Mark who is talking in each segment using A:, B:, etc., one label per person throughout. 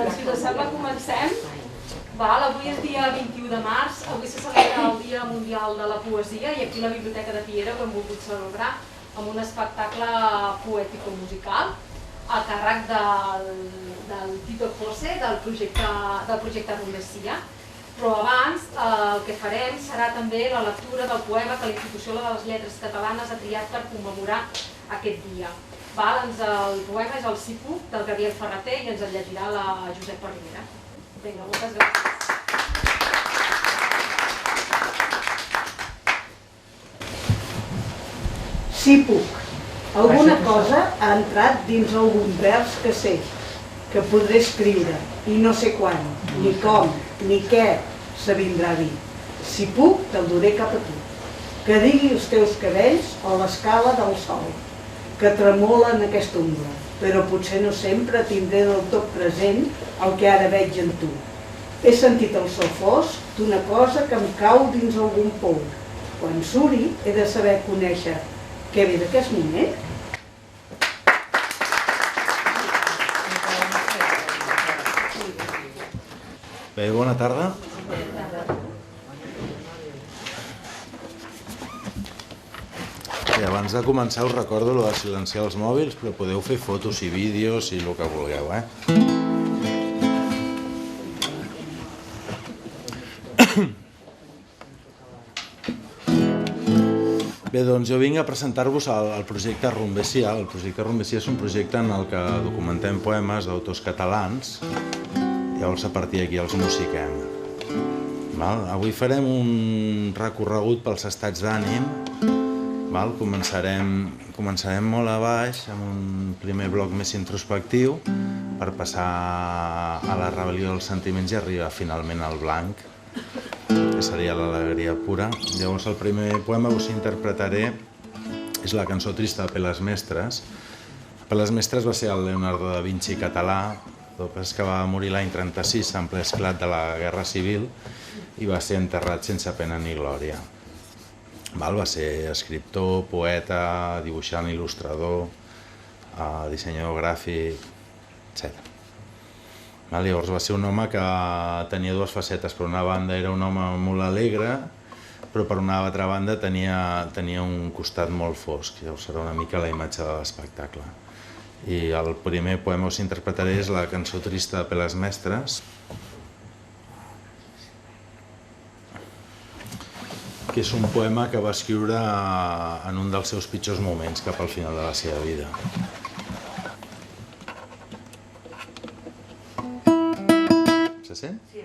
A: Si us sembla, comencem. Avui és dia 21 de març, avui se celebra el Dia Mundial de la Poesia i aquí a la Biblioteca de Piera ho hem volgut celebrar amb un espectacle poètico-musical a càrrec del Tito José del projecte Rumbesia. Però abans el que farem serà també la lectura del poema que la Institució de les Lletres Catalanes ha triat per commemorar aquest dia. El poema és el Sipuc del Gabriel Ferrater i ens el llegirà la Josepa Rivera. Vinga, moltes gràcies.
B: Sipuc. Alguna cosa ha entrat dins algun vers que sé, que podré escriure, i no sé quan, ni com, ni què s'avindrà a dir. Si puc, te'l duré cap a tu. Que digui els teus cabells o l'escala del sol, que tremola en aquesta ombra, però potser no sempre tindré del tot present el que ara veig en tu. He sentit el so fosc d'una cosa que em cau dins algun pou. Quan suri, he de saber conèixer què ve d'aquest moment.
C: Bé, bona tarda. I abans de començar us recordo lo de silenciar els mòbils, però podeu fer fotos i vídeos i el que vulgueu, Bé, doncs jo vinc a presentar-vos el projecte Rumbesia. El projecte Rumbesia és un projecte en el que documentem poemes d'autors catalans. Llavors a partir d'aquí els musiquem. Avui farem un recorregut pels estats d'ànim. Començarem molt a baix amb un primer bloc més introspectiu per passar a la rebel·lió dels sentiments i arribar finalment al blanc, que seria l'alegria pura. Llavors el primer poema que us interpretaré és la cançó trista de Peles Mestres. Peles Mestres va ser el Leonardo da Vinci català, és que va morir l'any 36 en ple esclat de la Guerra Civil i va ser enterrat sense pena ni glòria. Va ser escriptor, poeta, dibuixant, il·lustrador, dissenyador gràfic, etc. Llavors va ser un home que tenia dues facetes. Per una banda era un home molt alegre, però per una altra banda tenia un costat molt fosc. Llavors serà una mica la imatge de l'espectacle. I el primer poema que us interpretaré és la cançó trista de Peles Mestres, que és un poema que va escriure en un dels seus pitjors moments, cap al final de la seva vida. Se sent? Sí.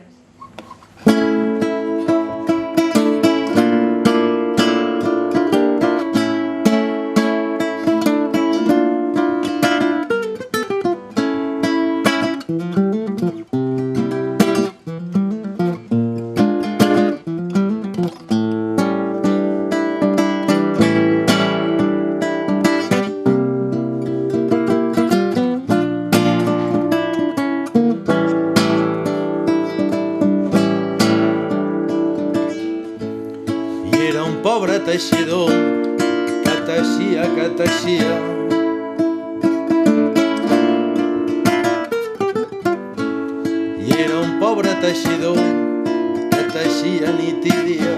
C: Teixidor, que teixia. I era un pobre teixidor que teixia nit i dia.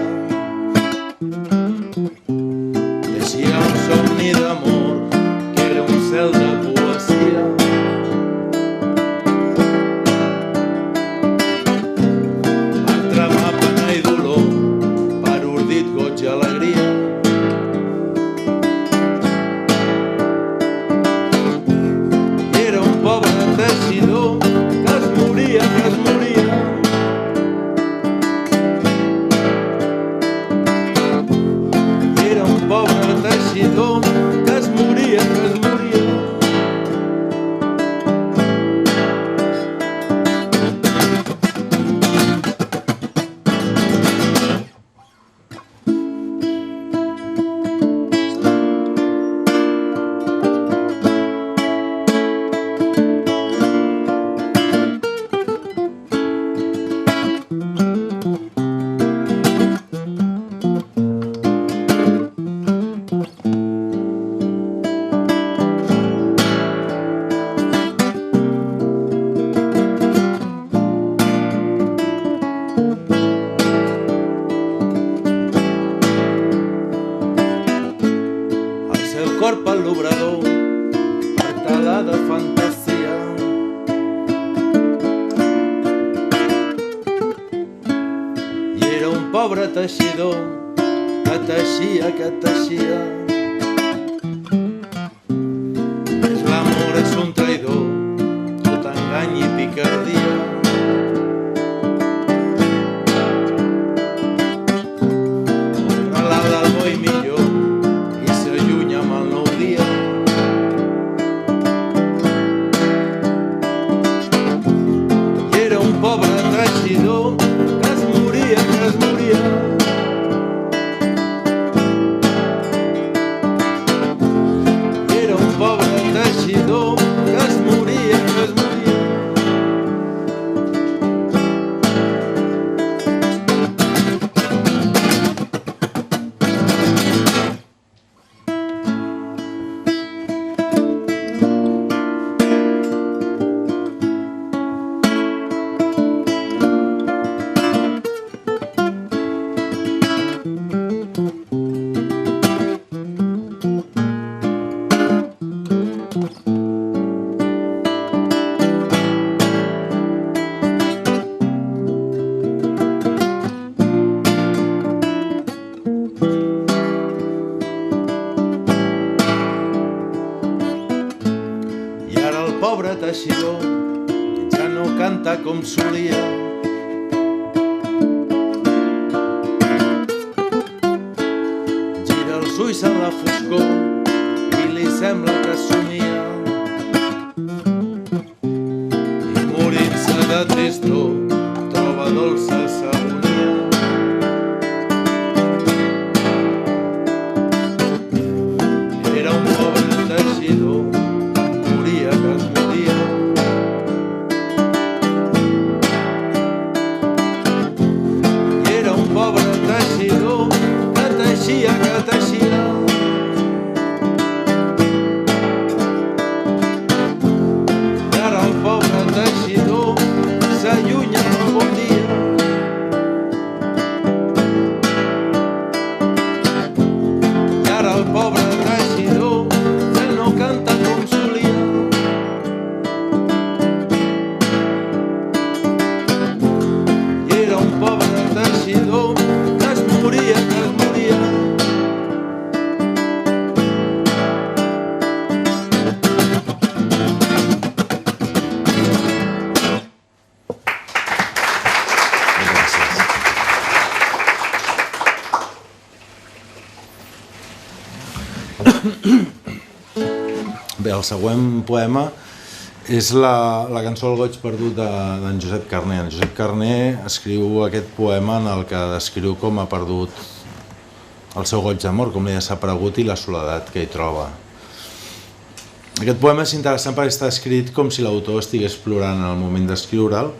C: Teixia un somni d'amor que era un cel de poesia. Va tramar pena i dolor per ordit goig i alegria. Que es moria. teixidor, tela de fantasia. I era un pobre teixidor que teixia, que teixia. Més l'amor és un traïdor, tot engany i picardia. L'ala del bo i millor i s'allunya amb el nou dia. I era un pobre teixidor que es moria, que es moria. I era un pobre teixidor que es moria, que es moria. Pobre teixidor ja no canta com solia. Gira els ulls en la foscor i li sembla que somia. I morint-se de tristor troba dolça agonia. Era un pobre teixidor que es moria. I era un pobre teixidor que teixia, que teixia. I ara el pobre teixidor s'allunya el bon dia. I ara el pobre teixidor ja no canta com solia. Un pobre teixidor que es moria, que es moria. Bé, el següent poema és la cançó El goig perdut d'en Josep Carner. En Josep Carner escriu aquest poema en el que descriu com ha perdut el seu goig d'amor, com li ha desaparegut i la soledat que hi troba. Aquest poema és interessant perquè està escrit com si l'autor estigués plorant en el moment d'escriure'l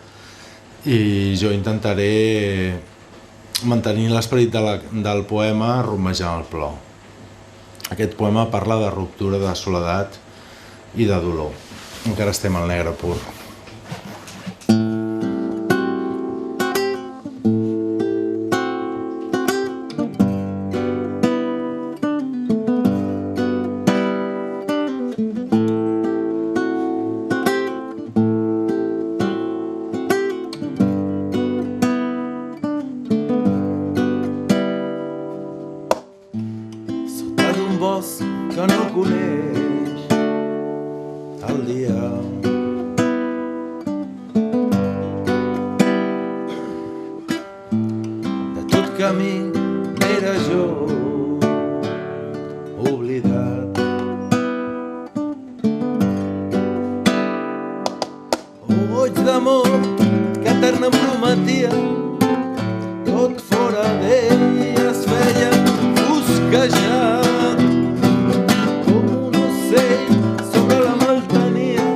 C: i jo intentaré mantenir l'esperit del poema rumejant el plor. Aquest poema parla de ruptura, de soledat i de dolor. Encara estem al negre pur. Sota d'un bosc que no coneix el dia. De tot camí n'era jo oblidat. Goig d'amor que etern em prometia, tot fora d'ell es feia fosquejar. Com un ocell sobre la maltenia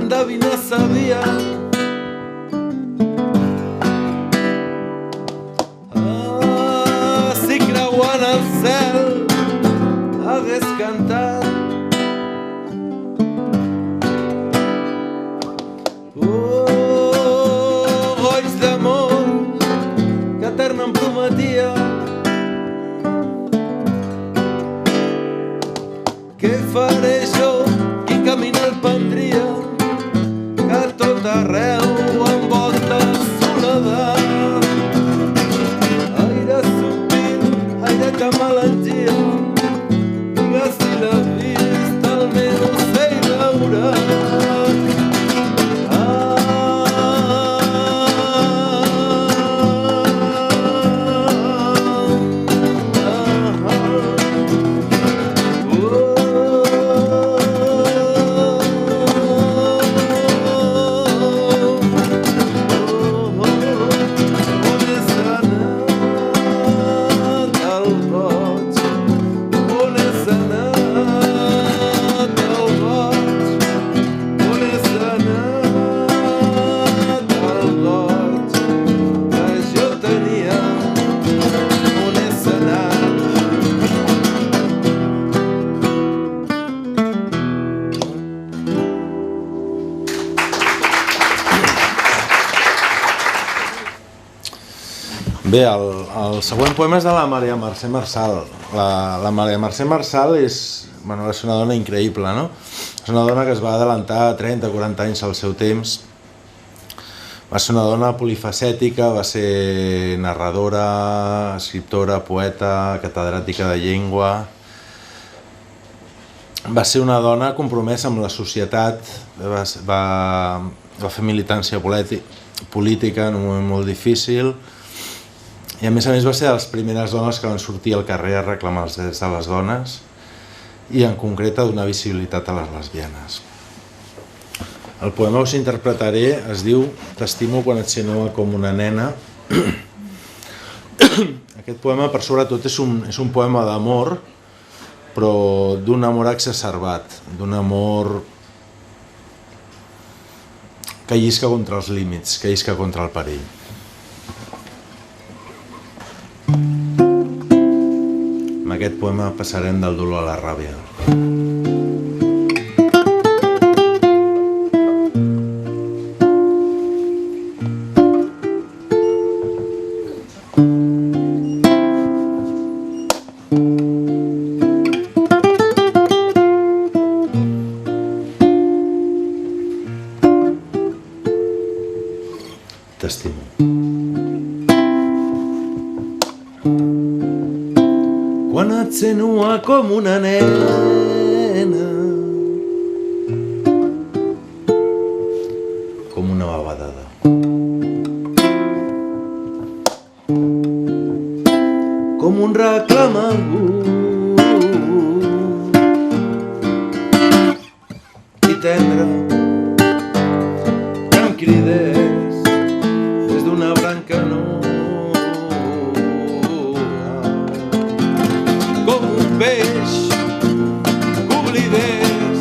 C: endevinar sabia. Si creuant el cel hagués cantat. Goig d'amor que etern em prometia. Què faré jo? Quin camí el prendria? Que a tot arreu envolta soledat. Aire subtil, aire de melangia. Digues si l'ha vist, almenys sei veure. Bé, el següent poema és de la Maria Mercè Marçal. La Maria Mercè Marçal és una dona increïble, no? És una dona que es va adelantar 30 o 40 anys al seu temps. Va ser una dona polifacètica, va ser narradora, escriptora, poeta, catedràtica de llengua. Va ser una dona compromesa amb la societat, va fer militància política en un moment molt difícil. I a més va ser de les primeres dones que van sortir al carrer a reclamar els drets de les dones i en concret a donar visibilitat a les lesbianes. El poema que us interpretaré es diu T'estimo quan et sent com una nena. Aquest poema per sobretot és un poema d'amor, però d'un amor exacerbat, d'un amor que llisca contra els límits, que llisca contra el perill. Amb aquest poema passarem del dolor a la ràbia. T'estimo. Quan et sent nua com una nena, com una babadada. Com un reclam i tendre, que em cridés des d'una branca nua. Peix que oblidés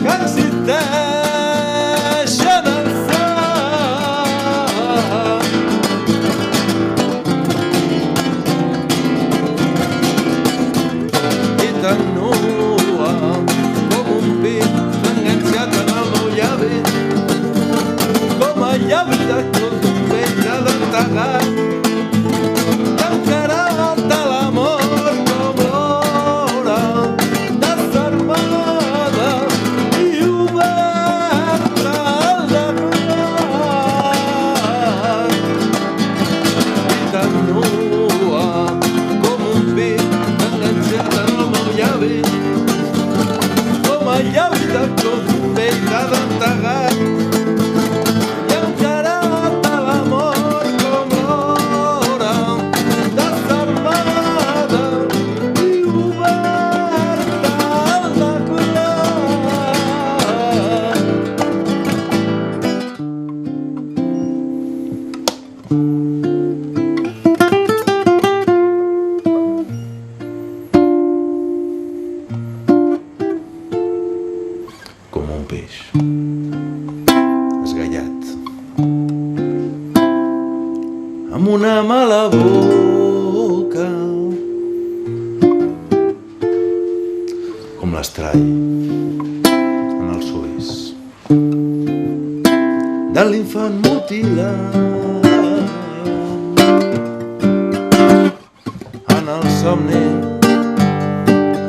C: que existeix en el cel i tan nua com un pit enganxat en el meu llavi una mala boca, com l'estrall en el suís de l'infant mutilat, en el somni,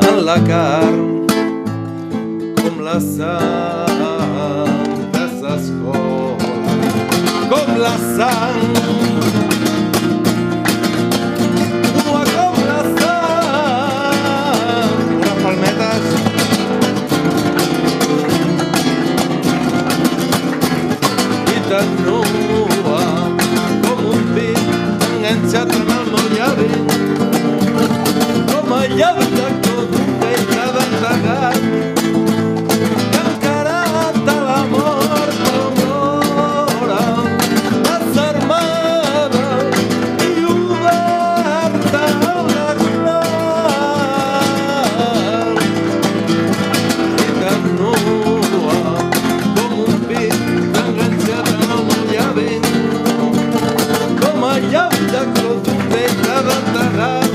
C: en la carn, com la sang que s'escola, com la sang, nua com la sang. Unes palmetes. I tan nua com un pit enganxat en el meu llavi, com a llavi de tot un pell aventragat, que encarat a la mort aurora, desarmada i oberta a la clar. I tan nua com un pit enganxat en el meu llavi, com a llavi de tot un pell aventragat,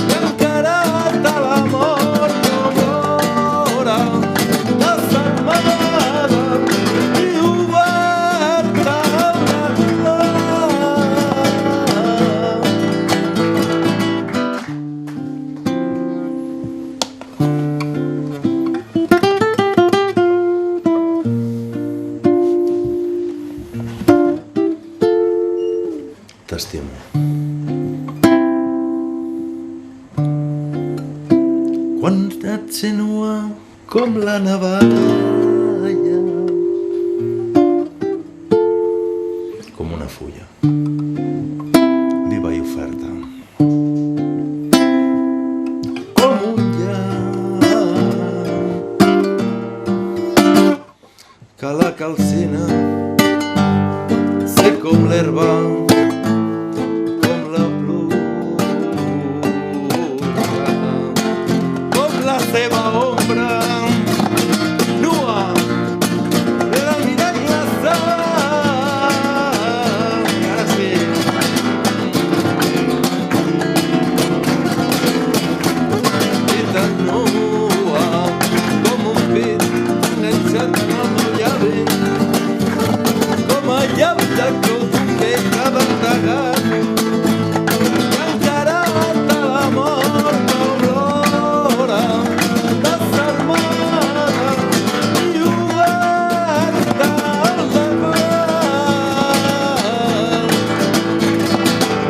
C: que encarat a la mort aurora, desarmada i oberta a la T'estimo. Quan et sent nua com la navalla, com una fulla, viva i oferta, com un llamp que la calcina, sec com l'herba, com la pluja, com la seva ombra, nua, del mirall glaçat. Ara sí. I tan nua com un pit enganxat en el meu llavi, com a llavi de tot un pell aventragat, que encarat a la mort aurora, desarmada i oberta al davant.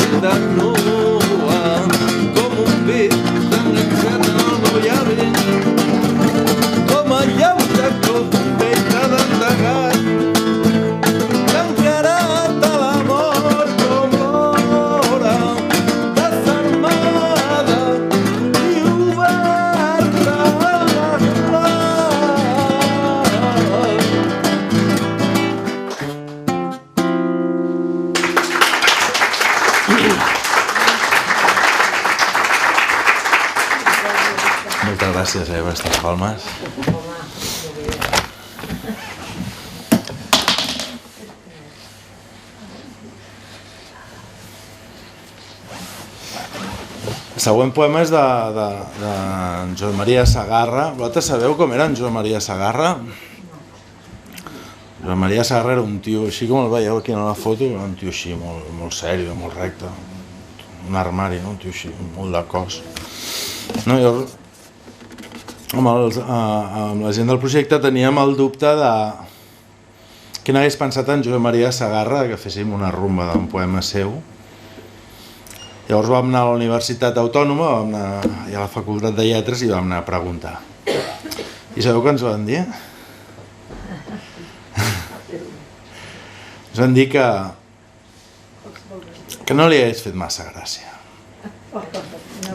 C: I tan nua com un pit enganxat en el meu llavi, com a llavi de tot un pell aventragat, que encarat a la mort aurora, desarmada i oberta a la Moltes gràcies per aquestes palmes. El següent poema és de Joan Maria Segarra. Vosaltres sabeu com era en Joan Maria Segarra? Joan Maria Segarra era un tio, així com el veieu aquí en la foto, un tio així molt sèrio, molt recte, un armari, no? Un tio així, molt de cos. No, llavors, amb la gent del projecte teníem el dubte de què n'hagués pensat en Joan Maria Segarra que féssim una rumba d'un poema seu. Llavors vam anar a la Universitat Autònoma, vam anar a la Facultat de Lletres i vam anar a preguntar. I sabeu què ens van dir? Ens van dir que no li hagués fet massa gràcia.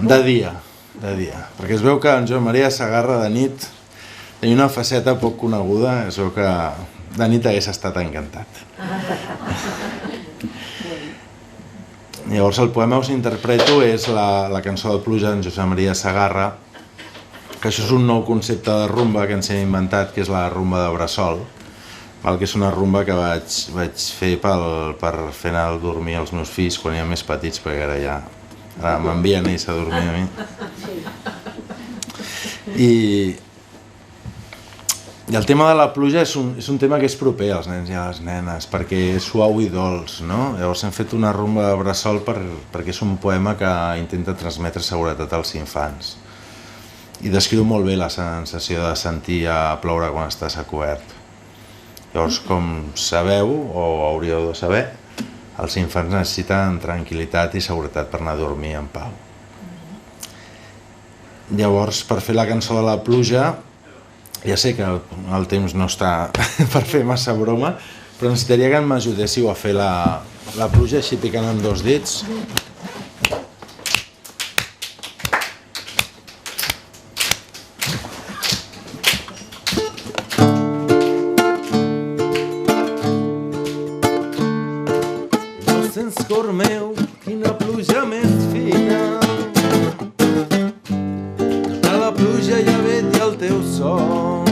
C: De dia, perquè es veu que en Joan Maria Segarra de nit tenia una faceta poc coneguda, es veu que de nit hagués estat encantat. Llavors el poema us interpreto és la cançó de pluja d'en Josep Maria Segarra, que això és un nou concepte de rumba que ens hem inventat, que és la rumba de bressol, que és una rumba que vaig fer per fer anar a dormir als meus fills quan eren més petits, perquè ara m'envien ells a dormir a mi. I el tema de la pluja és un tema que és proper als nens i a les nenes, perquè és suau i dolç, no? Llavors hem fet una rumba de bressol perquè és un poema que intenta transmetre seguretat als infants i descriu molt bé la sensació de sentir a ploure quan estàs a cobert. Llavors, com sabeu, o hauríeu de saber, els infants necessiten tranquil·litat i seguretat per anar a dormir en pau. Llavors, per fer la cançó de la pluja, ja sé que el temps no està per fer massa broma, però necessitaria que m'ajudéssiu a fer la pluja així picant amb 2 dits. No sents, cor meu, quina pluja més fina. De la pluja ja veig el teu son i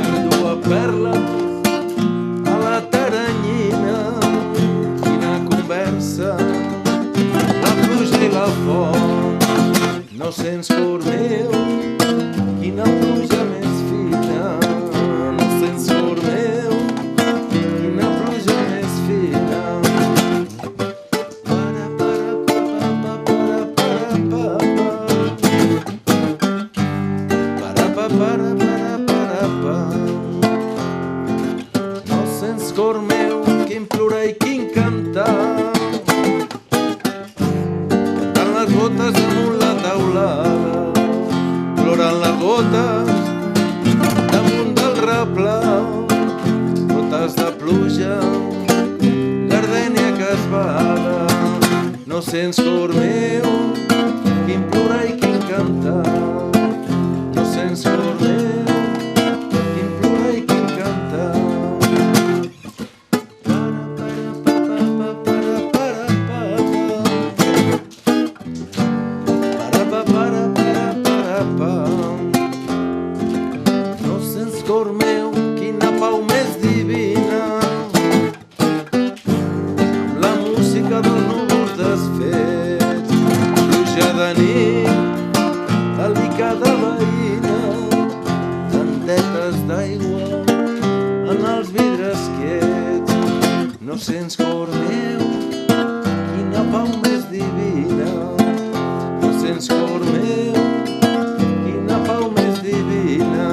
C: el dur a perles a la taranyina. Quina conversa, la pluja i la font. No sents, cor meu, quina pluja més fina. No sents, cor meu, quina pluja més fina. No sents, cor meu, quin plorar i quin cantar. Cantant les gotes damunt la taulada, plorant les gotes damunt del replà. Gotes de pluja, gardènia que es bada. No sents, cor meu, quin plorar i quin cantar. No sents, cor meu, quin plorar i quin cantar. No sents, cor meu, quina pau més divina. Amb la música dels núvols desfets, pluja de nit, delicada veïna, tandetes d'aigua en els vidres quiets. No sents, cor meu, quina pau més divina. No sents, cor meu, quina pau més divina.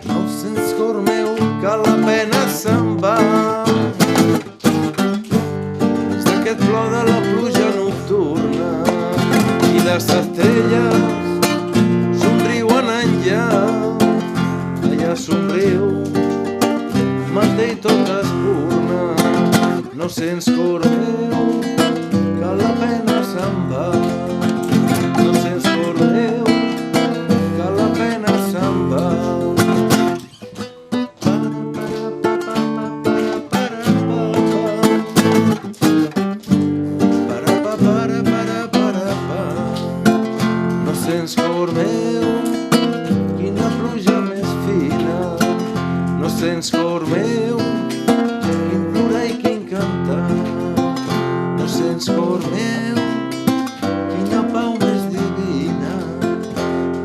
C: No sents, cor meu, que la pena se'n va. És d'aquest plor de la pluja nocturna i les estrelles somriuen enllà. Allà somriu, manté i tot espurna. No sents, cor meu, que la pena se'n va. No sents, cor meu, que la pena se'n va. No sents, cor meu, quina pluja més fina. No sents, cor meu, quin plorar i quin cantar. No sents, cor meu, quina pau més divina.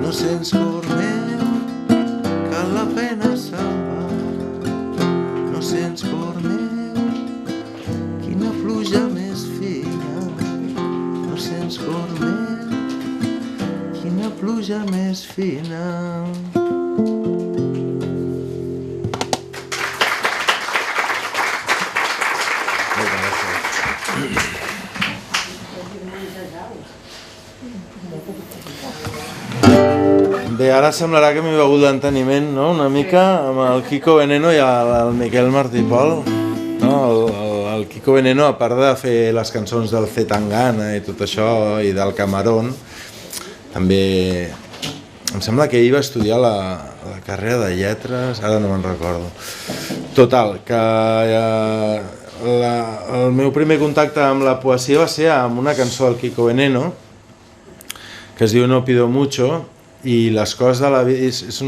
C: No sents, cor meu, que la pena se'n va. No sents, cor meu, quina pluja més fina. No sents, cor meu, quina pluja més fina. Bé, ara semblarà que m'he begut l'enteniment, no?, una mica, amb el Kiko Veneno i el Miquel Martí i Pol. No? El Kiko Veneno, a part de fer les cançons del Zetangana i tot això, i del Camarón, també em sembla que ell va estudiar la carrera de lletres, ara no me'n recordo. Total, que el meu primer contacte amb la poesia va ser amb una cançó del Kiko Veneno que es diu No pido mucho, i les coses de la vida és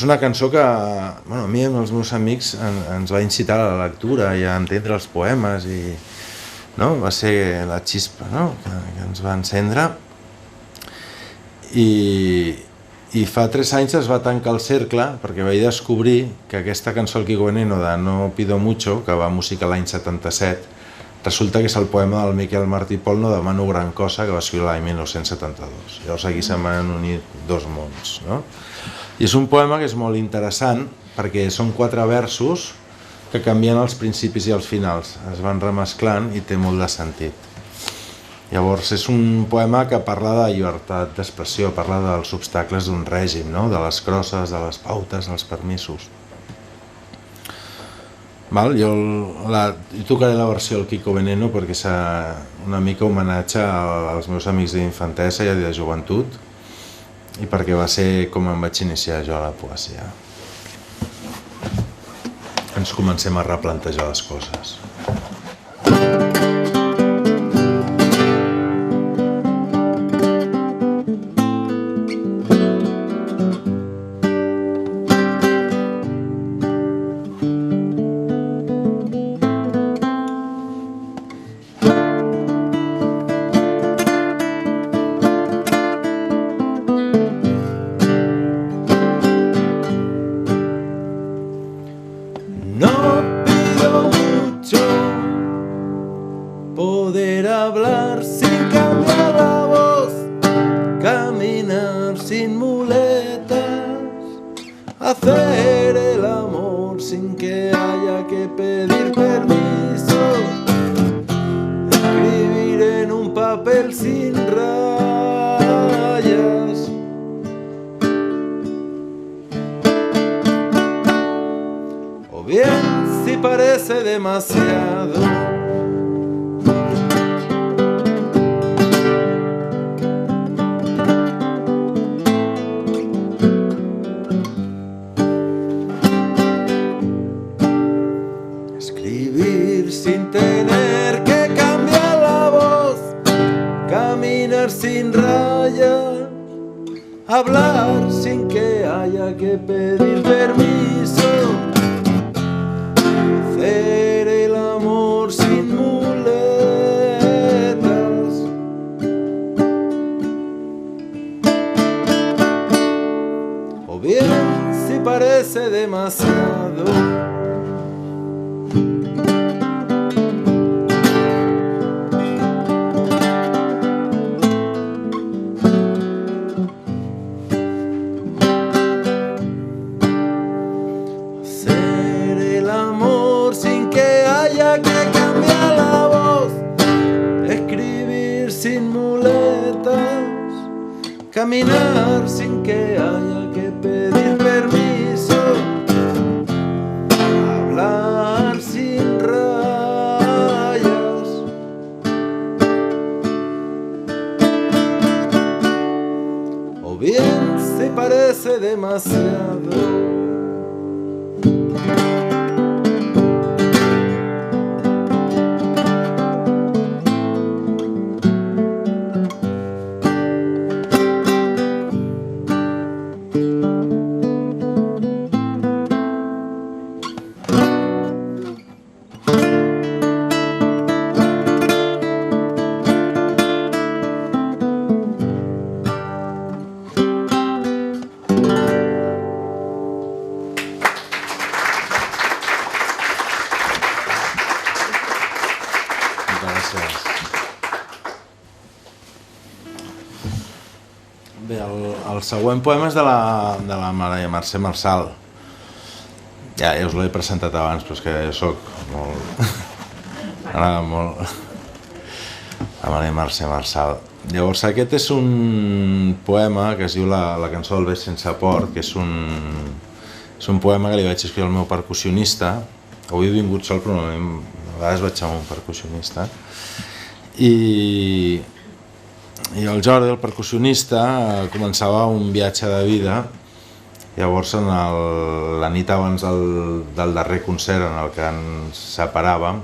C: una cançó que a mi i els meus amics ens va incitar a la lectura i a entendre els poemes, i va ser la xispa que ens va encendre, i fa 3 anys es va tancar el cercle perquè vaig descobrir que aquesta cançó del Kiko Veneno de No pido mucho, que va musicar l'any 77, resulta que és el poema del Miquel Martí Pol No demano gran cosa, que va escriure l'any 1972. Llavors aquí se'n van unir 2 mons. I és un poema que és molt interessant perquè són 4 versos que canvien els principis i els finals, es van remesclant i té molt de sentit. Llavors és un poema que parla de llibertat d'expressió, parla dels obstacles d'un règim, de les crosses, de les pautes, dels permisos. Jo tocaré la versió del Kiko Veneno perquè és una mica homenatge als meus amics d'infantesa i de joventut, i perquè va ser com em vaig iniciar jo a la poesia. Ens comencem a replantejar les coses.
D: Caminar sin que haya que pedir permiso, hablar sin rayas, o bien se parece demasiado.
C: Bé, el següent poema és de la Maria Mercè Marçal. Ja us l'he presentat abans, però és que jo soc molt... M'agrada molt la Maria Mercè Marçal. Llavors aquest és un poema que es diu la cançó del vesc sense port, que és un poema que li vaig escriure al meu percussionista. Avui he vingut sol, però a vegades vaig amb un percussionista. I el Jordi, el percussionista, començava un viatge de vida Llavors, la nit abans del darrer concert en el que ens separàvem,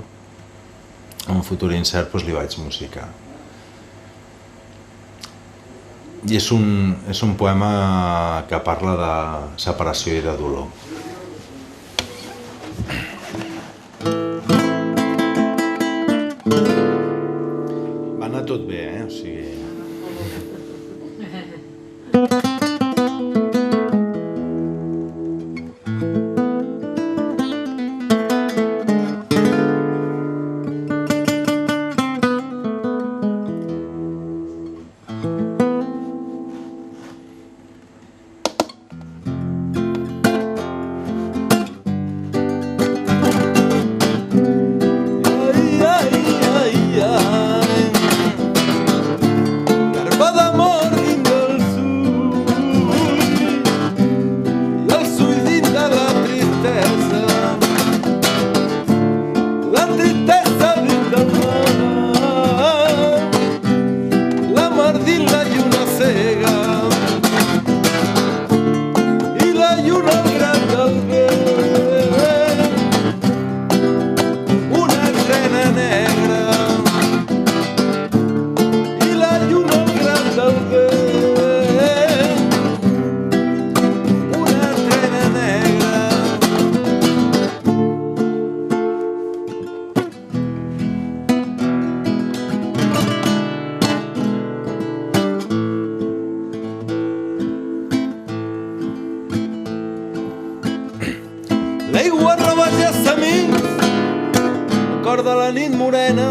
C: en un futur incert, li vaig musicar. I és un poema que parla de separació i de dolor. Va anar tot bé, o sigui...
D: L'aigua roba gessamins, cor de la nit morena.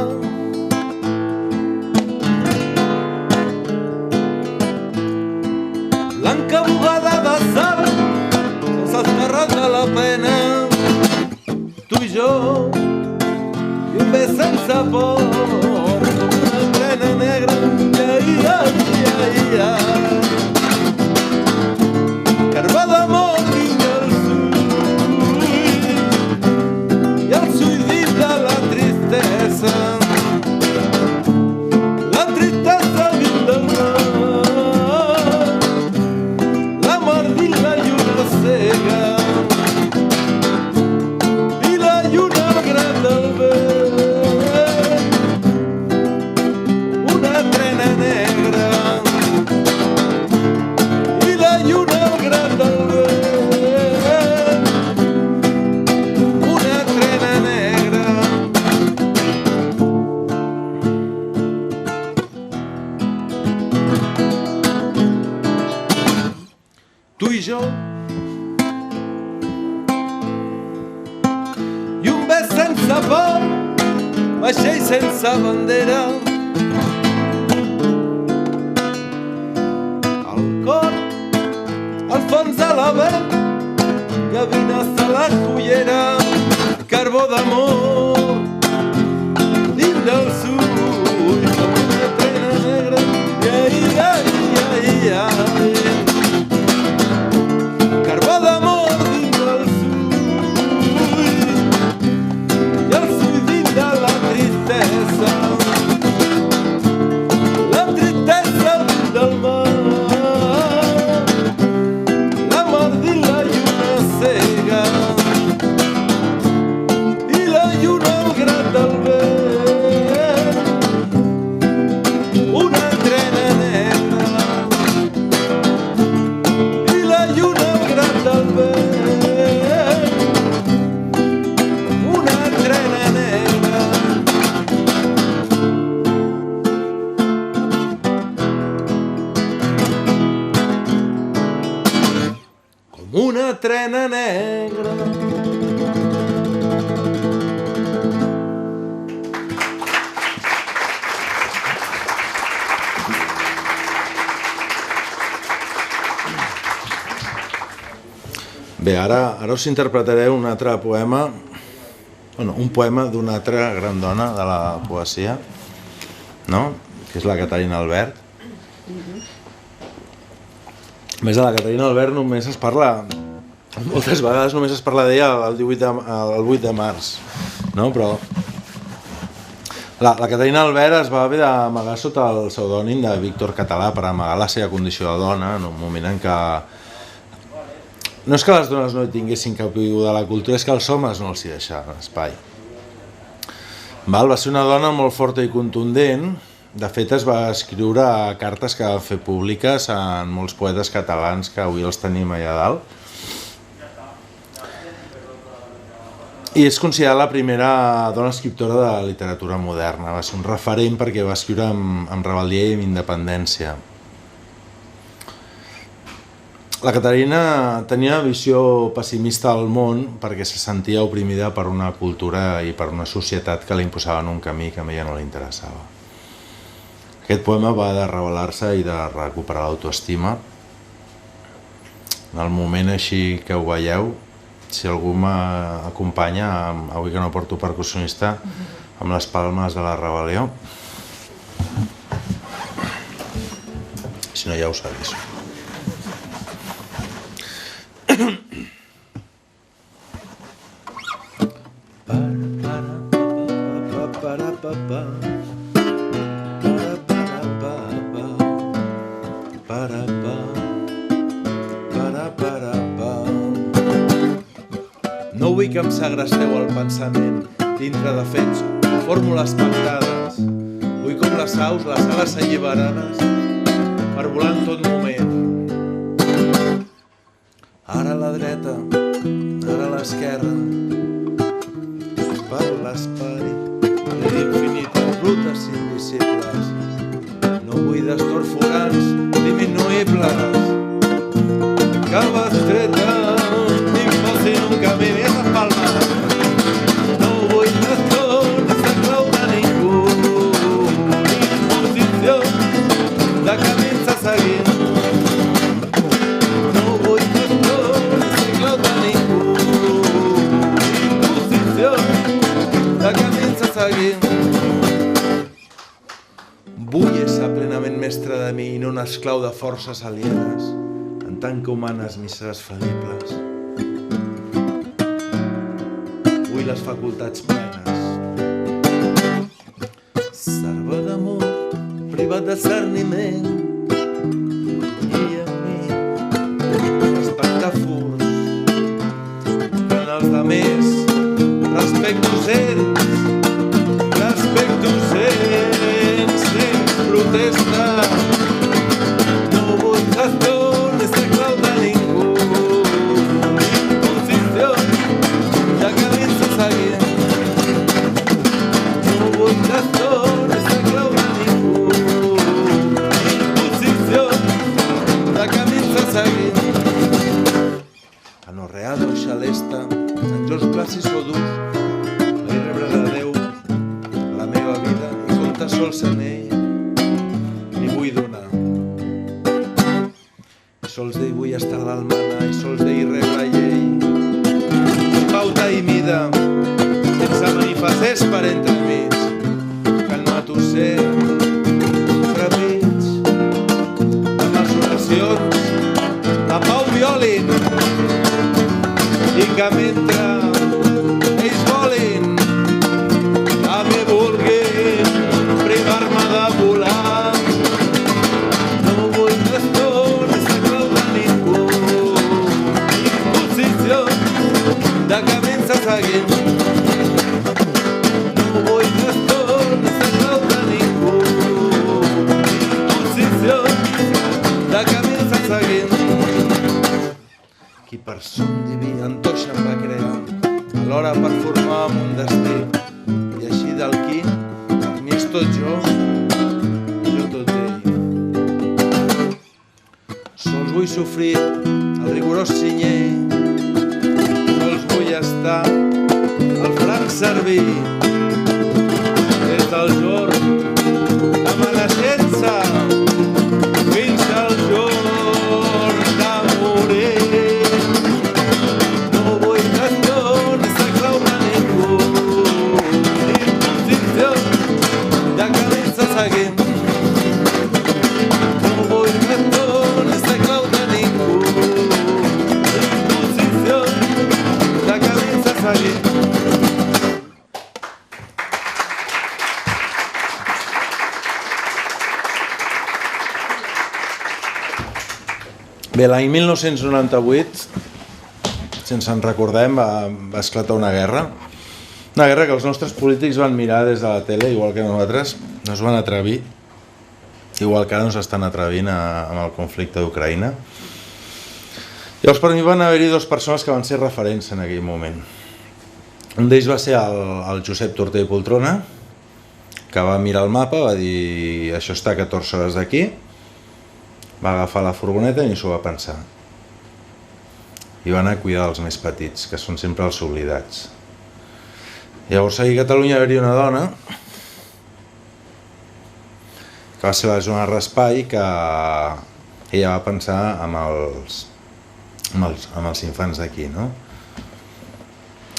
D: Blanca bugada de sal, sense escarrat de la pena. Tu i jo, i un bes sense por, una trena negra, ia, ia, ia, ia. Carva d'amor dins el sud, i el sud dins de la tristesa. La tristesa dins del mar, la mort dins la lluna cega, i la lluna al gran del vent, una trena negra. Tu i jo, i un bes sense por, vaixell sense bandera. Al cor, al fons de la vent, gavines a la cullera, carbó d'amor dins del sud, com una trena negra. Ai, ai, ai, ai. Carbó d'amor dins del sud, i el sud dins de la tristesa. La tristesa dins del mar, la mort dins la lluna cega, i la lluna al gran del vent, una trena negra, i la lluna al gran del vent, una trena negra. Com una trena negra.
C: Bé, ara us interpretaré un altre poema, un poema d'una altra gran dona de la poesia, no? Que és la Caterina Albert. A més, de la Caterina Albert només es parla, moltes vegades només es parla d'ella el 8 de març, no? Però la Caterina Albert es va haver d'amagar sota el pseudònim de Víctor Català per amagar la seva condició de dona en un moment en què No és que les dones no tinguessin cabuda de la cultura, és que els homes no els hi deixaven espai. Va ser una dona molt forta i contundent. De fet, es va escriure cartes que van fer públiques en molts poetes catalans que avui els tenim allà dalt. I és considerada la primera dona escriptora de literatura moderna. Va ser un referent perquè va escriure amb rebel·lia i amb independència. La Caterina tenia una visió pessimista del món perquè se sentia oprimida per una cultura i per una societat que li imposaven un camí que a ella no li interessava. Aquest poema va de rebel·lar-se i de recuperar l'autoestima. En el moment així que ho veieu, si algú m'acompanya, avui que no porto percussionista, amb les palmes de la rebel·lió. Si no, ja ho segueixo. No vull que em segresteu el pensament dintre de fets o fórmules pactades. Vull com les aus, les ales alliberades, per volar en tot moment. Ara a la dreta, ara a l'esquerra, per l'espai de infinites rutes invisibles. No vull destords forans diminuïbles que m'estreten m'imposin un camí més en palma. No vull destords de clau de ningú, imposició de camins a seguir. Vull ser plenament mestre de mi i no un esclau de forces alienes, en tant que humanes misses falibles. Vull les facultats plenes. Serva d'amor, privat de cerniment, i a mi respecte furs. En els demés, respecto sents, protesta. No vull destorns de clau de ningú, imposició de camins a seguir. No vull destorns de clau de ningú, imposició de camins a seguir. Anorreado xalesta, en George Placis o durs, vaig rebre de Déu la meva vida i compta sols en ell. Sols d'ell vull estar a l'almana i sols d'ell rebre llei. Pauta i mida, sense manifesters per entremig, que el matusser trepig, amb les oracions, la pau violin, i que mentre ells volin, a mi vulguin privar-me de volar. No vull destorns de camins a seguir. No vull destorns de clau de ningú, imposició de camins a seguir. Qui per son diví antoixa em va crear, alhora per formar un destí, i així del quin, per mi és tot jo tot ell. Sols vull sofrir el rigorós cinyer, estar al franc servir des del jorn de ma naixença fins al jorn de morir. No vull destorns de clau de ningú, imposició de camins a seguir. No vull destorns de clau de ningú, imposició de camins a seguir. Bé, l'any 1998 si ens en recordem, va esclatar una guerra que els nostres polítics van mirar des de la tele, igual que nosaltres, no es van atrevir, igual que ara no s'estan atrevint amb el conflicte d'Ucraïna. Llavors per mi van haver-hi dues persones que van ser referents en aquell moment. Un d'ells va ser el Josep Tortell i Poltrona, que va mirar el mapa, va dir això està a 14 hores d'aquí, va agafar la furgoneta i s'ho va pensar. I va anar a cuidar els més petits, que són sempre els oblidats. Llavors aquí a Catalunya va haver-hi una dona, que va ser la Joana Raspail, que ella va pensar amb els infants d'aquí, no?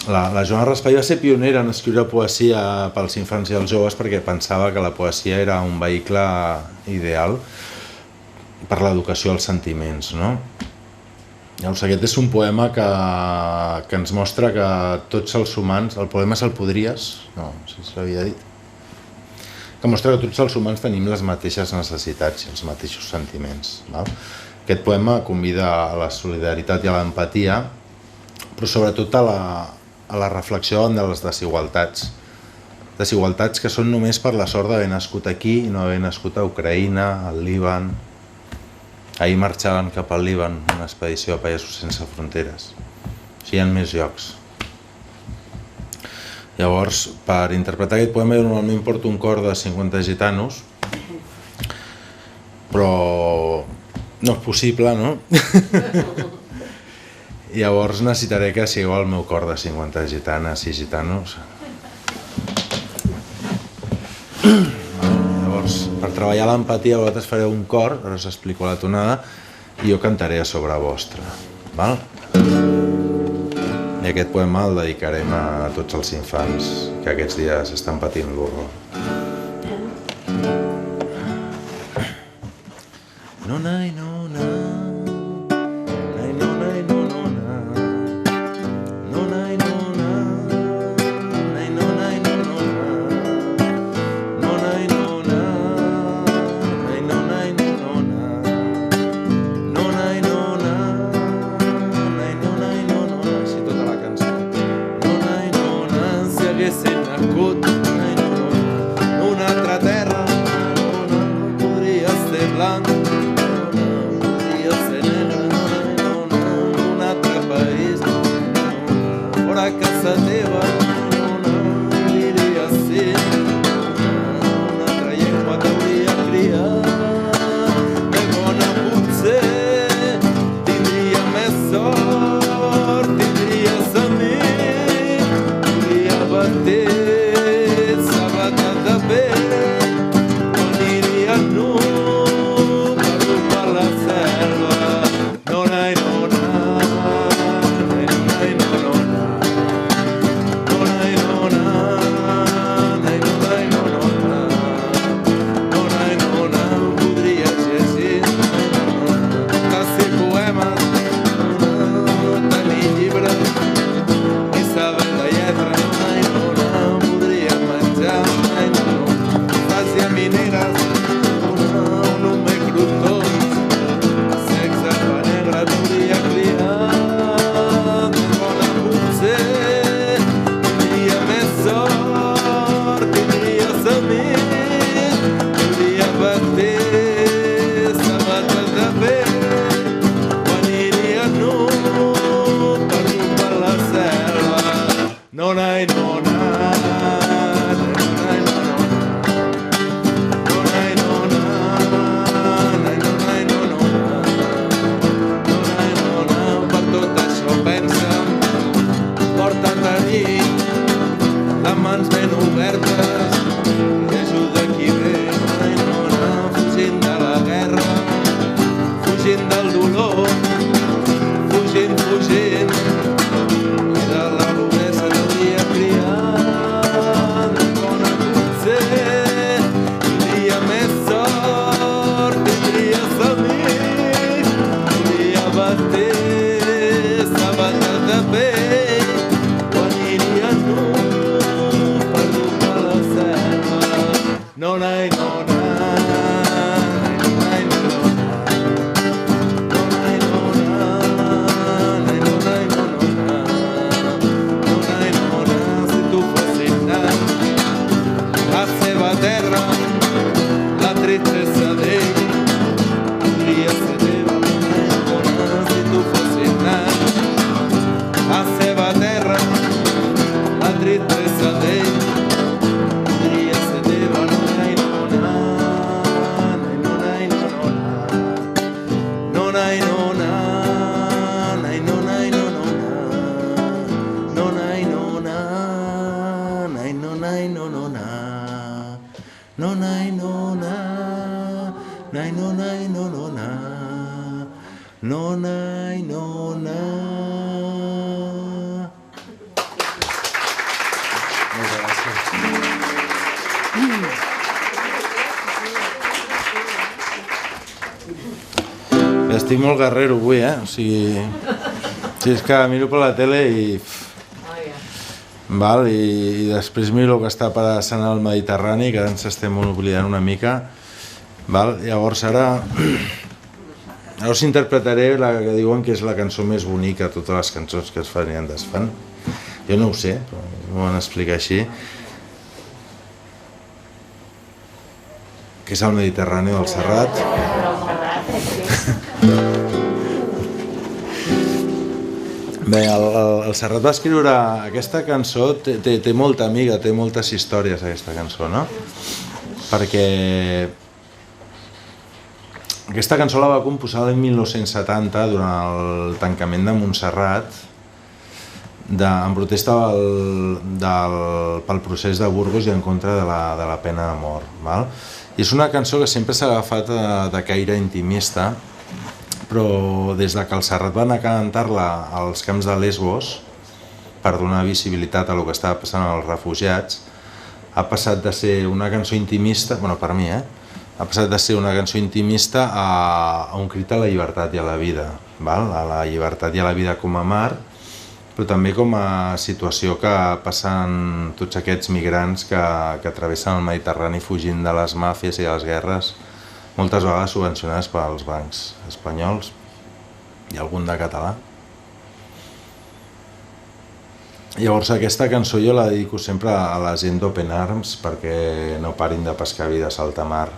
C: La Joana Raspail va ser pionera en escriure poesia pels infants i els joves perquè pensava que la poesia era un vehicle ideal per l'educació als sentiments, no? Llavors aquest és un poema que ens mostra que tots els humans, el poema és el podries, no, si s'havia dit, que mostra que tots els humans tenim les mateixes necessitats i els mateixos sentiments. Aquest poema convida a la solidaritat i a l'empatia, però sobretot a la reflexió de les desigualtats. Desigualtats que són només per la sort d'haver nascut aquí i no haver nascut a Ucraïna, al Líban. Ahir marxaven cap al Líban, una expedició de Pagesos Sense Fronteres. Hi ha més llocs. Llavors, per interpretar aquest poema jo normalment porto un cor de 50 gitanos, però no és possible, no? Llavors necessitaré que sigueu el meu cor de 50 gitanes i gitanos. Llavors, per treballar l'empatia vosaltres fareu un cor, ara us explico la tonada, i jo cantaré a sobre vostre. I aquest poema el dedicarem a tots els infants que aquests dies estan patint l'horror. Nonai, nonai.
D: seva terra, la tristesa d'ell. Podria ser teva, si tu fossis nat. La seva terra, la tristesa d'ell. Podria ser teva, no, nai, no, na. Nai, no, nai, no, no, na. No, nai, no, na. Nai, no, nai, no, no, na. No, nai, no, na. Nai, no, nai, no, no, na. No, nai, no, na. Nai, no, nai, no, no, na. No, nai, no, na. Moltes gràcies. Estic molt guerrero avui, O sigui, si és que miro per la tele i... Val, i després miro el que està passant al Mediterrani, que ens estem oblidant una mica. Val? Llavors ara interpretaré la que diuen que és la cançó més bonica de totes les cançons que es fan i en desfan. Jo no ho sé, però m'ho van explicar així. Que és el Mediterrani del Serrat. Bé, el Serrat va escriure aquesta cançó, té molta amiga, té moltes històries aquesta cançó, no? Perquè aquesta cançó la va composar l'any 1970 durant el tancament de Montserrat en protesta pel procés de Burgos i en contra de la pena de mort. I és una cançó que sempre s'ha agafat de caire intimista, però des que el Serrat va anar a cantar-la als camps de Lesbos per donar visibilitat a el que estava passant als refugiats, ha passat de ser una cançó intimista, bueno, per mi, ha passat de ser una cançó intimista a un crit a la llibertat i a la vida, a la llibertat i a la vida com a mar, però també com a situació que passen tots aquests migrants que travessen el Mediterrani fugint de les màfies i de les guerres, moltes vegades subvencionades pels bancs espanyols i algun de català. Llavors aquesta cançó jo la dedico sempre a la gent d'Open Arms perquè no parin de pescar vides a alta mar.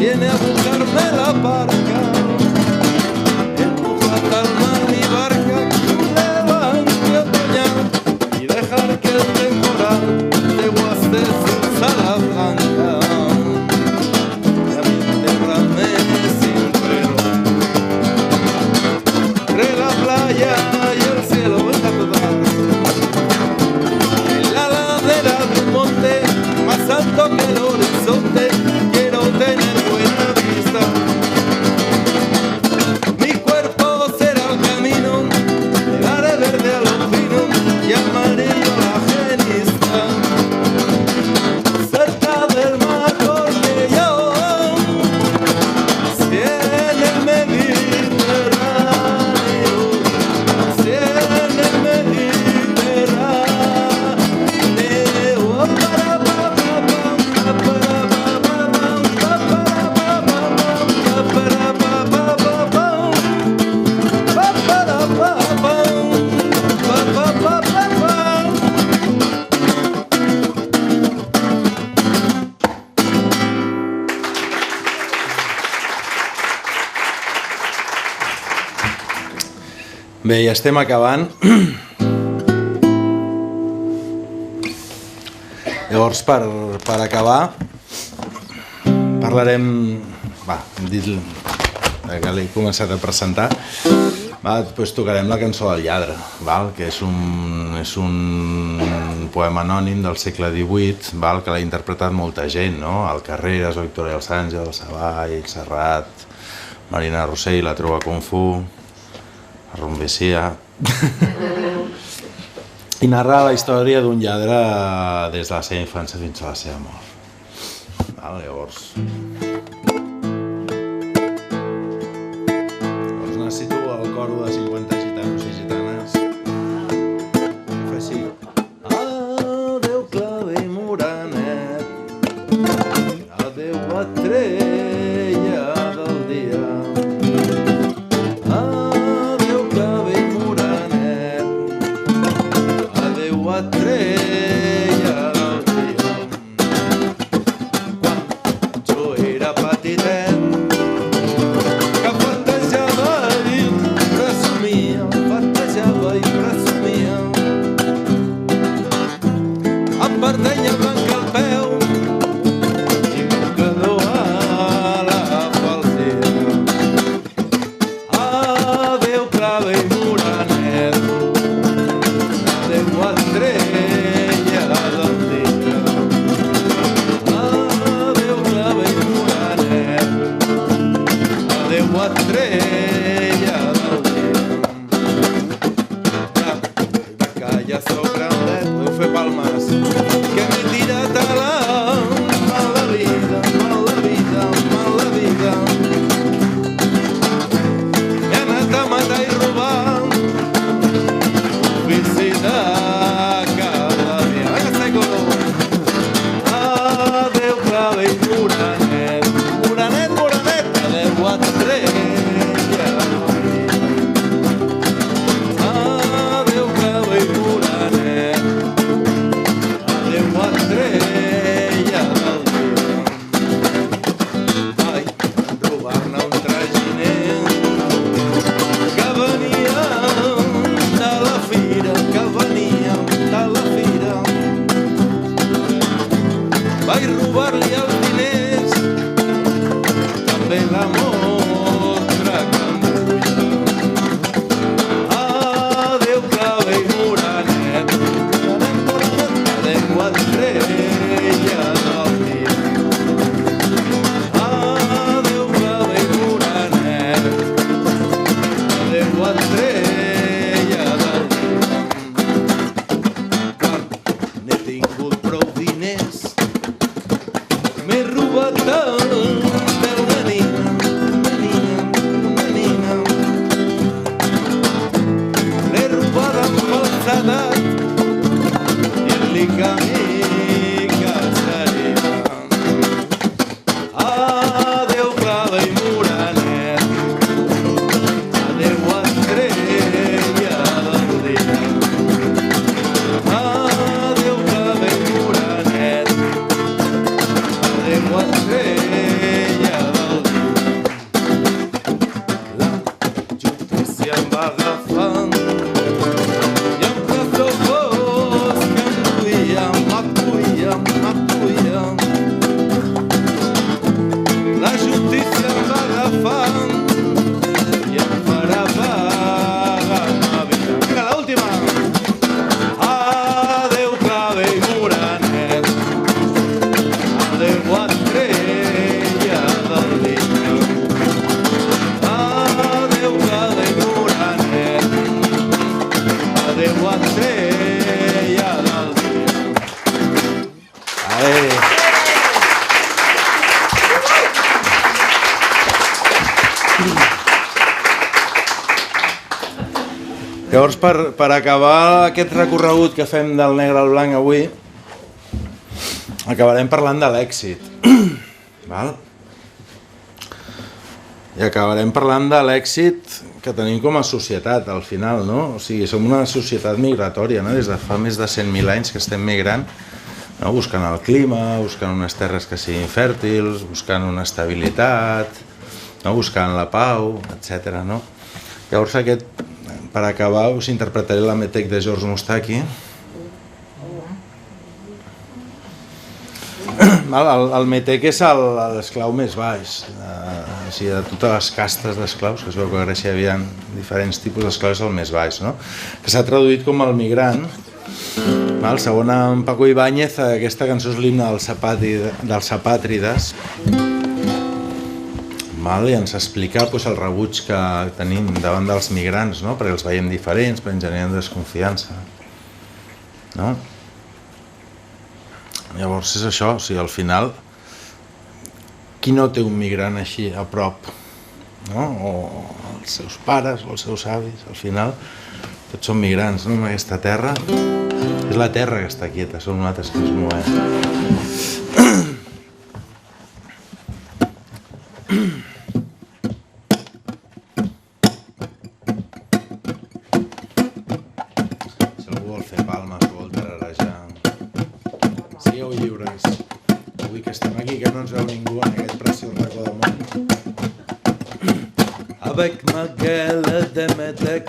D: viene a buscarme la barca, empujar al mar mi barca que levante otoñal y dejar que el temporal de guaste su sala blanca. Y a mi tierra me sincero entre la playa y el cielo está total. En la ladera de un monte más alto que el horizonte quiero tener buena vista. Mi cuerpo será el camino, le daré verde a los pinos y amarillo a la genista. Cerca del mar porque yo, si en el Mediterráneo, si en el Mediterráneo,
C: Bé, ja estem acabant. Llavors, per acabar, parlarem... hem dit que l'he començat a presentar. Després tocarem la cançó del lladre, que és un poema anònim del segle XVIII que l'ha interpretat molta gent, el Carreras, Victoria dels Àngels, Savall, Serrat, Marina Rossell, la Trova Kung Fu, Rumbesia, i narra la història d'un lladre des de la seva infància fins a la seva mort. Llavors necessito el coro de 50 gitanos i gitanes que faci adeu clave i moranet, adeu estrella del dia, estrella del dia. Quan jo era petitet, que fantejava i presumia, em perdenya blanca al peu i mocador a la falsia. Adeu clave i moranet, adeu estrella del dia, adeu clave i moranet, adeu estrella del dia. De calla sóc grandet, deu fer palmes, que m'he tirat a la mala vida, mala vida, mala vida. He anat a matar i robar, oficina cada dia. Venga, seco! Adeu clave i moranet, moranet, moranet, adeu estrella del dia. Adeu clave i moranet, adeu estrella del dia. Ai, robar-ne un traginer que venia de la fira, que venia de la fira. Vaig robar-li els diners, també la mostra que em duia. Adeu clave i moranet, adeu estrella del dia. Adeu clave i moranet, adeu estrella del dia. Quan n'he tingut prou diners, m'he robat tant d'una nina Llavors, per acabar aquest recorregut que fem del negre al blanc avui, acabarem parlant de l'èxit. Val? I acabarem parlant de l'èxit que tenim com a societat, al final, no? O sigui, som una societat migratòria, no? Des de fa més de 100.000 anys que estem migrant, no? Buscant el clima, buscant unes terres que siguin fèrtils, buscant una estabilitat, no? Buscant la pau, etc. No? Llavors, per acabar, us interpretaré la Metec de George Moustaki. El Metec és l'esclau més baix, de totes les castes d'esclaus, que es veu que a Grècia hi havia diferents tipus d'esclaus, el més baix, no? Que s'ha traduït com el migrant. Segons en Paco Ibáñez, aquesta cançó és l'himne dels apàtrides, i ens explica el rebuig que tenim davant dels migrants, perquè els veiem diferents, perquè ens generen desconfiança. Llavors és això, al final, qui no té un migrant així a prop? O els seus pares o els seus avis, al final tots són migrants en aquesta terra. És la terra que està quieta, som nosaltres que ens movem. Si algú vol fer palmes o vol tararejar, sigueu lliures. Avui que estem aquí, que no ens veu ningú en aquest preciós racó del món.
D: Avec ma gueule de Metec,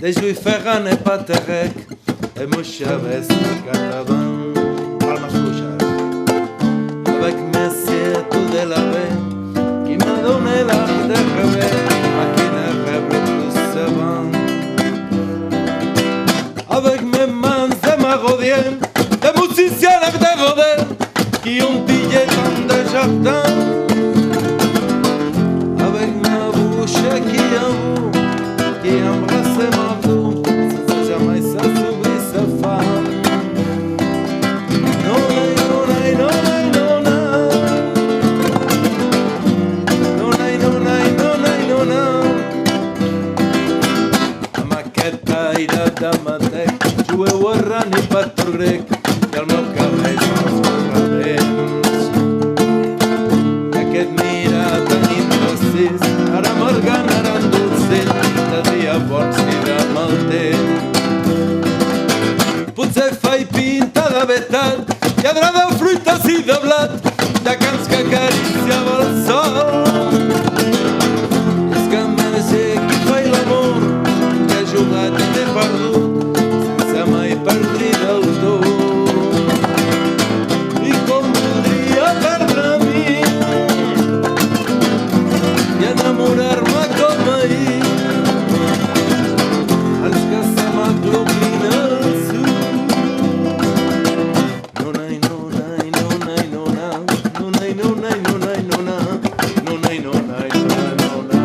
D: des juifs ferran et paterec, et Moshavès Catavan.
C: Palmes fluixes.
D: Avec Messier tout de la paix, qui m'a donné l'art de rêver, à qui ne rêve plus savant. Avec mes mains de maraudiens, des musiciens de rodin, qui ont pillé tant de jardins. Avec ma bouche qui avoue, qui embrasse ma boue, sans jamais s'assouvir sa femme. Non, non, non, non, non, non. Non, non, non, non, non, non. Amb aquest aire de Metec, jueu errant i pastor grec, i el meu cabell els corredents. I aquest mira tan indecís, ara amargant, ara endolcent, de dia bons i de mal temps. Potser fa i pinta de veritat, lladra de fruites i de blat, de cants que acariciava el sol. I és que màgic qui fa l'amor, que ha jugat i t'he perdut, sense mai perdre del tot. I com voldria perdre a mi i enamorar-me com ahir, ens que se m'aclopina el sud. No, nai, no, nai, no, nai, no, na. No, nai, no, nai, no, nai, no, na. No, nai, no, nai, no, nai, no, na.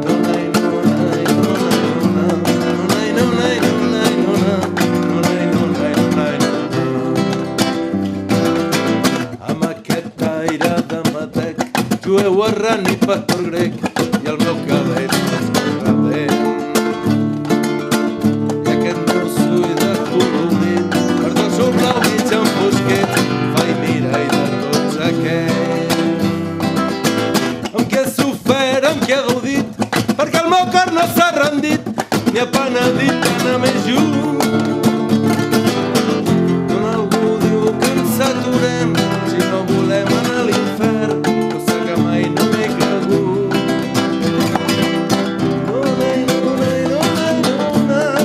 D: No, nai, no, nai, no, nai, no, na. No, nai, no, nai, no, nai, no, na. No, nai, no, nai, no, nai, no, na. Amb aquest aire de Metec, jueu errant i pastor grec, i el meu cabell escorredent. I aquest meu ull de colorit, per tot sobre el mig enfosquet, fa i mira i de tots aquests. Amb què he sofert, amb què he gaudit, perquè el meu cor no s'ha rendit, ni ha penedit d'anar més lluny. Quan algú diu que ens aturem, si no volem anar a l'infern, cosa que mai no m'he cregut. No, nai, no, nai, no, nai, no, nai.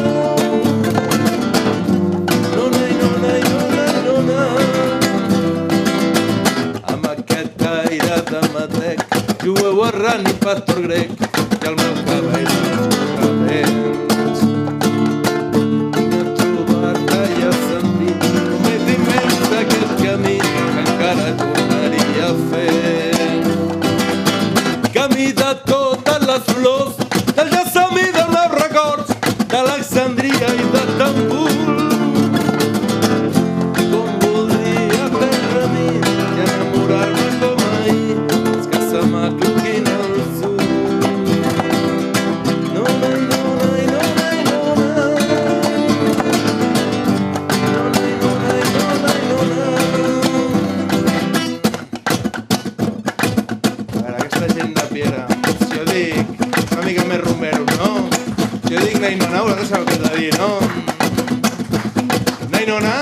D: No, nai, no, nai, no, nai, no, nai. Amb aquest aire de Metec, jueu errant i pastor grec, i el meu cabell escorredents. Vinc a trobar-te i a sentir només immens d'aquest camí que encara tornaria a fer. Camí de totes les flors, del gessamí dels meus records, d'Alexandria i de Tambul. Com voldria perdre a mi i enamorar-me com ahir, és que se m'acloquina el sud.
C: Piera. Si jo dic una mica més rumbero, no? Si jo dic nainona, vosaltres sabeu què he de dir, no? Nainona!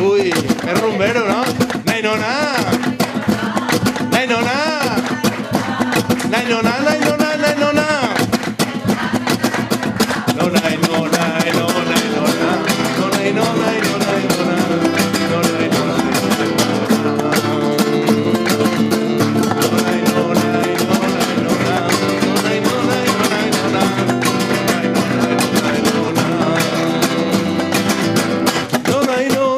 C: Ui, més rumbero, no? Nainona! Nainona! Nainona, nainona, nainona! No, nainona, nainona, nainona. No, nainona, nainona, nainona. No, nainona,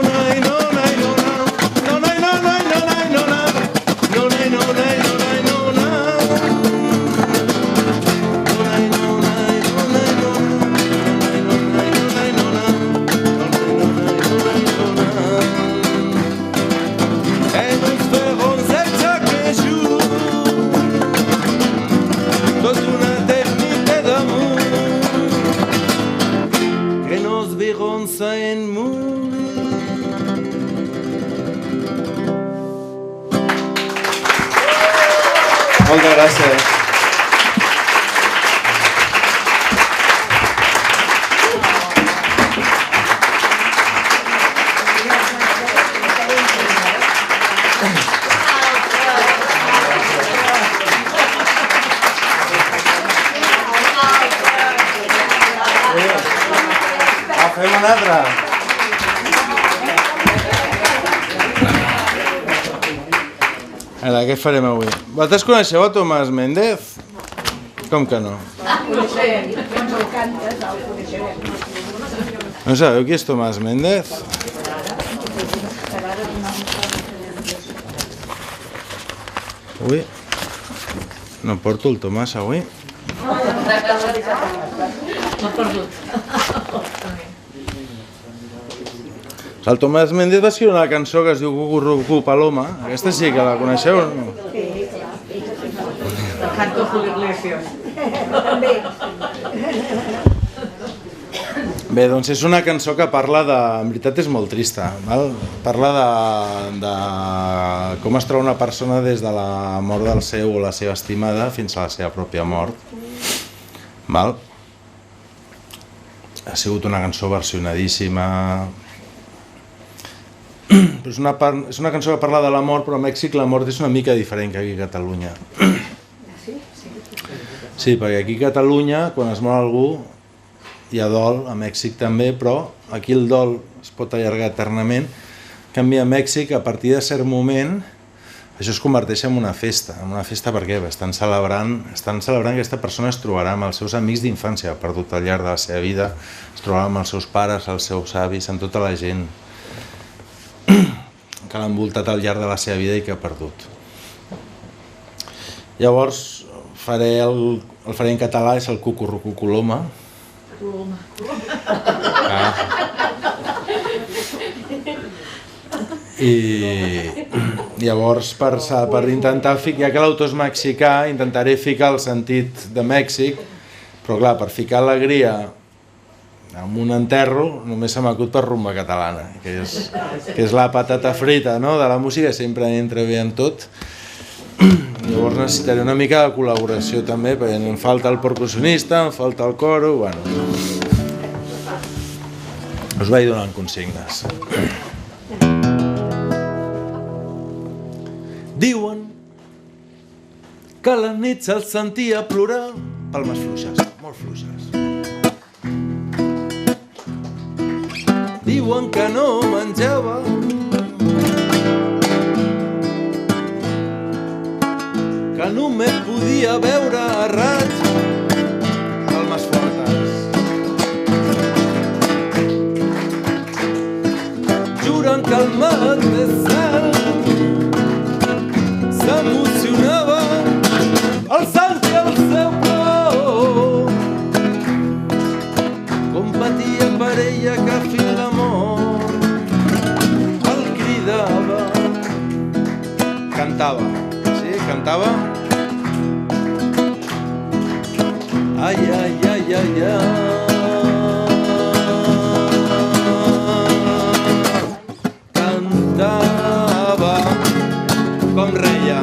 C: moltes gràcies. Fem una altra. Ara, què farem avui? Vosaltres coneixeu a Tomàs Méndez? Com que no?
B: Coneixem, ens el cantes, el coneixem.
C: No sabeu qui és Tomàs Méndez? Ui, no porto el Tomàs avui.
E: L'ha perdut.
C: El Tomàs Méndez va escriure una cançó que es diu Cucurrucu Paloma. Aquesta sí que la coneixeu o no?
E: El canto Julio Iglesias.
C: Bé, doncs és una cançó que parla de... En veritat és molt trista, val? Parla de com es troba una persona des de la mort del seu o la seva estimada fins a la seva pròpia mort. Val? Ha sigut una cançó versionadíssima. És una cançó que parla de la mort, però a Mèxic la mort és una mica diferent que aquí a Catalunya. Sí, perquè aquí a Catalunya, quan es mor algú, hi ha dol, a Mèxic també, però aquí el dol es pot allargar eternament. En canvi, a Mèxic, a partir de cert moment, això es converteix en una festa. En una festa per què? Estan celebrant que aquesta persona es trobarà amb els seus amics d'infància, perdut al llarg de la seva vida, es trobarà amb els seus pares, els seus avis, amb tota la gent que l'ha envoltat al llarg de la seva vida i que ha perdut. Llavors, el faré en català, és el Cucurrucu Coloma. I llavors, per intentar ficar, ja que l'autor és mexicà, intentaré ficar el sentit de Mèxic, però clar, per ficar alegria en un enterro només se m'acut per rumba catalana, que és la patata frita, no?, de la música, sempre entra bé en tot. Llavors necessitaré una mica de col·laboració també, perquè em falta el percussionista, em falta el coro, bueno. Us vaig donant consignes. Diuen que a la nit se'l sentia plorar, palmes fluixes, molt fluixes. Diuen que no menjava, que només podia veure a raig, palmes fortes. Juren que el matí cel s'emocionava al sentir el seu plor, com patia per ella que fins la mort el cridava. Cantava, sí, cantava. Ai, ai, ai, ai, ai. Cantava com reia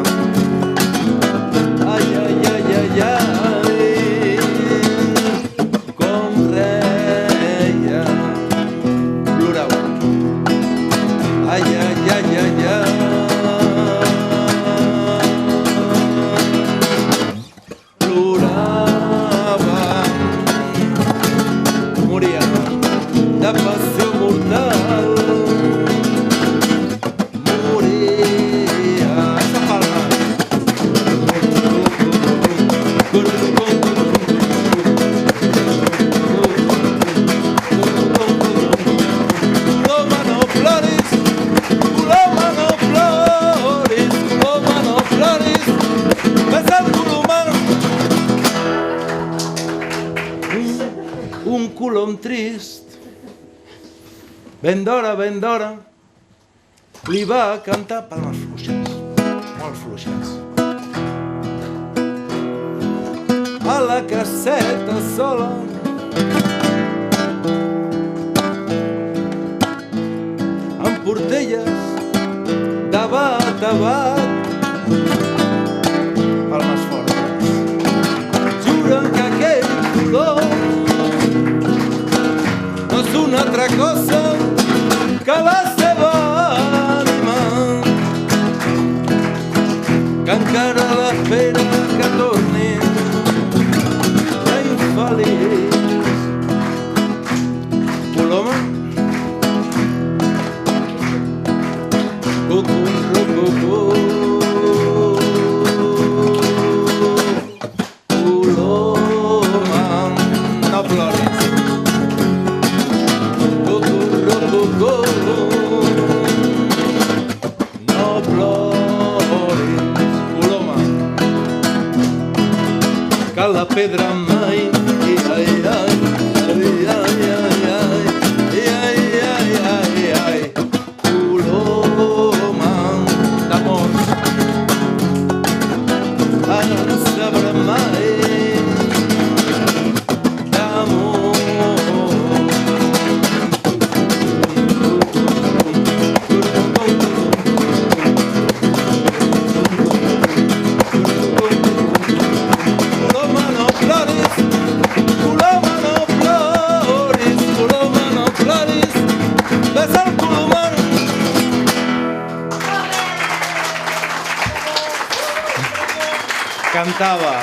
D: colom trist, ben d'hora, li va cantar palmes fluixes, molt fluixes. A la caseta sola, amb portelles de bat a bat, palmes fortes, juren que aquell color no és una altra cosa que la seva ànima, que encara l'espera que torni la infeliç. Coloma, cucurrucucú, coloma, no ploris. Cucurrucucú, no ploris. Coloma, que la pedra mai, ai, ai, ai, ai, ai, ai, ai, ai, ai, coloma d'amors, ara no sabrà mai d'amor. Coloma no ploris, coloma no ploris, coloma no ploris, besa el colomar. Cantava.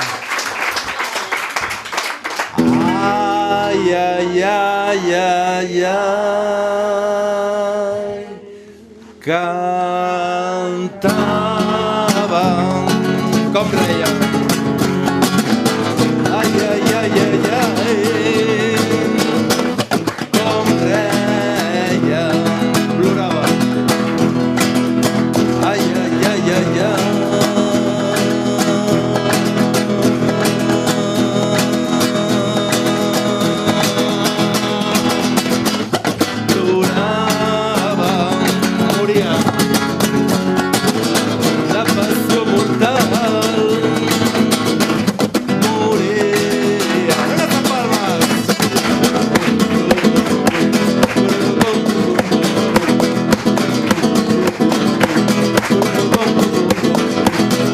D: Ai, ai, ai, ai, ai, cantava, com reia. Ai, ai, ai, ai, ai, com reia, plorava. Ai, ai, ai, ai, ai. Plorava, moria, la passió mortal, moria. Unes palmes.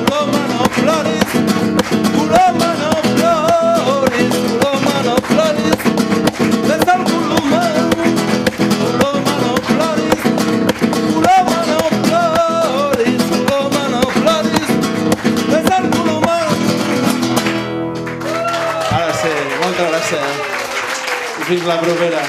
D: Coloma no ploris, coloma no ploris, coloma no ploris, besa el colomar. Coloma no ploris, coloma no ploris, coloma no ploris, besa el colomar. Ara sí, moltes gràcies. I fins la propera.